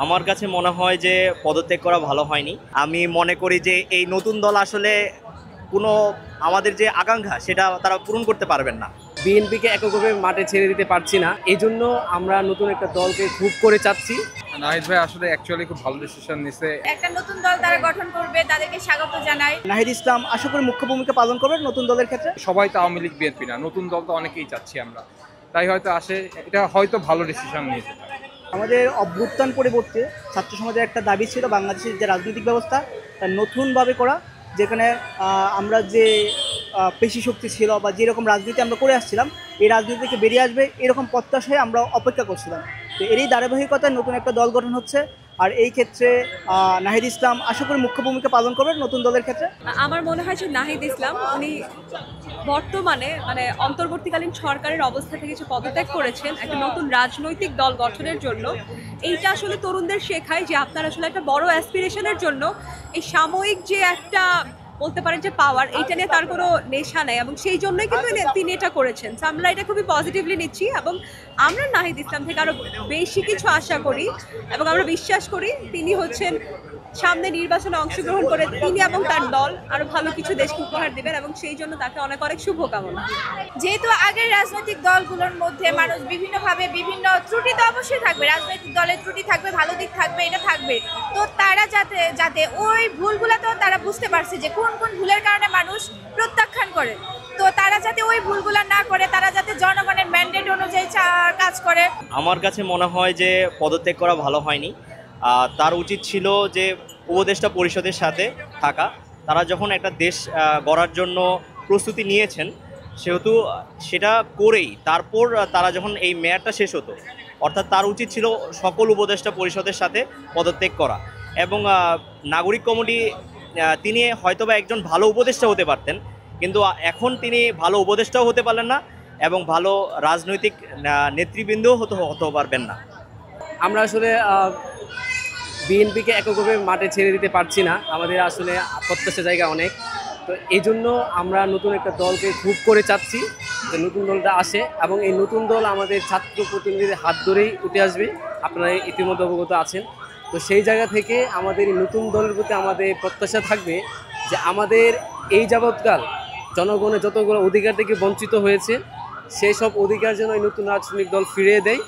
আমার কাছে মনে হয় যে পদত্যাগ করা ভালো হয়নি। আমি মনে করি যে এই নতুন দল আসলে কোনো আমাদের যে আকাঙ্ক্ষা সেটা তারা পূরণ করতে পারবেন না। বিএনপিকে এককভাবে মাঠে ছেড়ে দিতে পারছি না, এই জন্য আমরা নতুন একটা দলকে খুব করে চাচ্ছি। নাহিদ ভাই আসলে অ্যাকচুয়ালি খুব ভালো ডিসিশন নিছে। একটা নতুন দল তারা গঠন করবে, তাদেরকে স্বাগত জানাই। নাহিদ ইসলাম আশা করি মুখ্য ভূমিকা পালন করবেন নতুন দলের ক্ষেত্রে। সবাই তো আওয়ামী লীগ বিএনপি না, নতুন দল তো অনেকেই চাচ্ছি আমরা, তাই হয়তো আসে, এটা হয়তো ভালো ডিসিশন নিয়েছে। আমাদের অভ্যুত্থান পরিবর্তে ছাত্র সমাজের একটা দাবি ছিল বাংলাদেশের যে রাজনৈতিক ব্যবস্থা তার নতুনভাবে করা, যেখানে আমরা যে পেশি শক্তি ছিল বা যেরকম রাজনীতি আমরা করে আসছিলাম এই রাজনীতি থেকে বেরিয়ে আসবে এরকম প্রত্যাশায় আমরা অপেক্ষা করছিলাম। তো এরই ধারাবাহিকতায় নতুন একটা দল গঠন হচ্ছে, আর এই ক্ষেত্রে নাহিদ ইসলাম আশা করি মুখ্য ভূমিকা পালন করবেন নতুন দলের ক্ষেত্রে। আমার মনে হয় যে নাহিদ ইসলাম উনি বর্তমানে অন্তর্বর্তীকালীন সরকারের অবস্থা থেকে যে পদত্যাগ করেছেন একটা নতুন রাজনৈতিক দল গঠনের জন্য, এইটা আসলে তরুণদের শেখায় যে আপনার আসলে একটা বড় অ্যাসপিরেশনের জন্য এই সাময়িক যে একটা বলতে পারেন যে পাওয়ার, এইটা নিয়ে তার কোনো নেশা নেই এবং সেই জন্যই কিন্তু তিনি এটা করেছেন। তো আমরা এটা খুবই পজিটিভলি নিচ্ছি এবং আমরা নাহিদ ইসলাম থেকে আরও বেশি কিছু আশা করি এবং আমরা বিশ্বাস করি তিনি হচ্ছেন সামনে নির্বাচনে অংশগ্রহণ করে তিনি এবং তার দল আরো ভালো কিছু দেশকে উপহার দেবেন এবং সেই জন্য তাকে অনেক অনেক শুভকামনা। যেহেতু আগের রাজনৈতিক দলগুলোর মধ্যে মানুষ বিভিন্নভাবে বিভিন্ন ত্রুটি তো অবশ্যই থাকবে, রাজনৈতিক দলের ত্রুটি থাকবে, ভালো দিক থাকবে, এটা থাকবে। তো তারা যাতে ওই ভুলগুলো তো তারা বুঝতে পারছে যে কোন কোন ভুলের কারণে মানুষ প্রত্যাখ্যান করে, তো তারা যাতে ওই ভুলগুলো না করে, তারা যাতে জনগণের ম্যান্ডেট অনুযায়ী কাজ করে। আমার কাছে মনে হয় যে পদত্যাগ করা ভালো হয়নি। তার উচিত ছিল যে উপদেষ্টা পরিষদের সাথে থাকা। তারা যখন একটা দেশ গড়ার জন্য প্রস্তুতি নিয়েছেন সেহেতু সেটা করেই তারপর তারা যখন এই মেয়াদটা শেষ হতো, অর্থাৎ তার উচিত ছিল সকল উপদেষ্টা পরিষদের সাথে পদত্যাগ করা এবং নাগরিক কমিটি তিনি হয়তোবা একজন ভালো উপদেষ্টা হতে পারতেন, কিন্তু এখন তিনি ভালো উপদেষ্টাও হতে পারলেন না এবং ভালো রাজনৈতিক নেতৃবৃন্দও হতে পারবেন না। আমরা আসলে বিএনপিকে এককভাবে মাঠে ছেড়ে দিতে পারছি না, আমাদের আসলে প্রত্যাশা জায়গা অনেক। তো এই জন্য আমরা নতুন একটা দলকে খুব করে চাচ্ছি যে নতুন দলটা আসে এবং এই নতুন দল আমাদের ছাত্র প্রতিনিধিদের হাত ধরেই উঠে আসবে, আপনারা ইতিমধ্যে অবগত আছেন। তো সেই জায়গা থেকে আমাদের এই নতুন দলের প্রতি আমাদের প্রত্যাশা থাকবে যে আমাদের এই যাবৎকাল জনগণের যতগুলো অধিকার থেকে বঞ্চিত হয়েছে সেই সব অধিকার যেন এই নতুন রাজনৈতিক দল ফিরিয়ে দেয়।